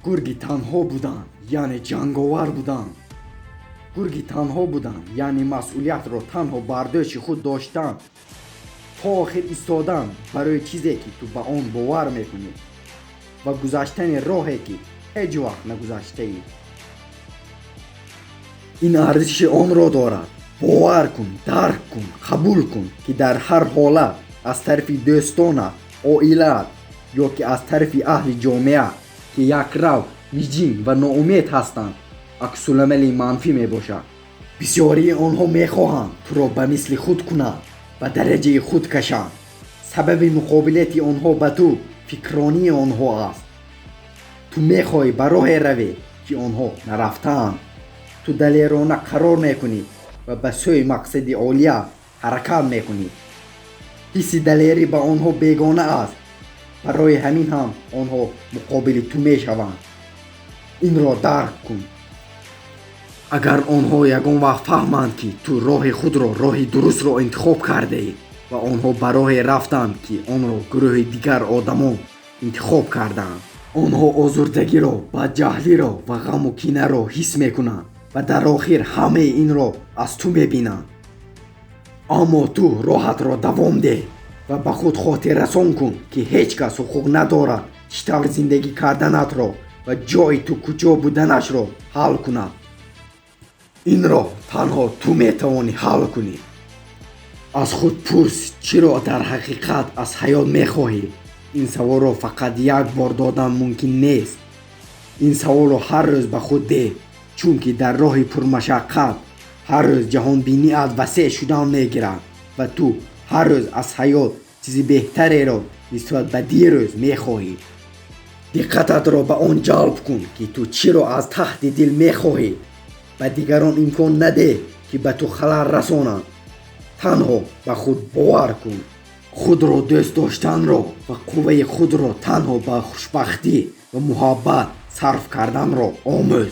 گرگی تنها بودن یعنی جنگاور بودن. گرگی تنها بودن یعنی مسئولیت رو تنها برداشت خود داشتن تا آخر ایستادن برای چیزی که تو به آن باور میکنی و گذشتن راهی که هیچ وقت نگذشته ای. این ارزش آن را دارد. باور کن، درک کن، قبول کن که در هر حالت از طرف دوستانت، عائلت یا که از طرف اهل جامعه که یک رو میجین و ناامید هستند عکس العمل منفی میباشد. بسیاری آنها میخواهند تو را به مثل خود کنند و درجه خود کشند. سبب مقابلت آنها به تو فکرانی آنها است. تو میخوای به راه روی که آنها نرفتند. تو دلیرانه قرار میکنی و به سوی مقصد عالیه حرکت میکنی. حس دلیری به آنها بیگانه است. برای همین هم آنها مقابل تو میشوند. این را درک کن. اگر آنها یگان وقت فهمند که تو راه خود را راه درست را انتخاب کرده ای و آنها برای رفتند که آن را گروه دیگر آدمان انتخاب کردند، آنها آزردگی را، بدجهلی را و غم و کینه را حس میکنند و در آخر همه این را از تو میبینند. اما تو راحت را دوام ده و به خود خاطر رسان کن که هیچ کس حقوق ندارد چطور زندگی کردنت را و جای تو کجا بودنش را حل کند. این را تنها تو میتوانی حل کنی. از خود پرس چرا در حقیقت از حیات میخواهی؟ این سوال را فقط یک بار دادن ممکن نیست. این سوال را هر روز به خود ده، چون که در راه پرمشقت هر روز جهان بینی از وسیع شدن میگیرد و تو هر روز از حیات چیزی بهتری را نسبت به دیروز میخواهی. دقتت را به آن جلب کن که تو چرا از تحت دل میخواهی. به دیگران امکان نده که به تو خلل رسانند. تنها به خود باور کن. خود را دوست داشتن را و قوه خود را تنها به خوشبختی و محبت صرف کردن را آموز.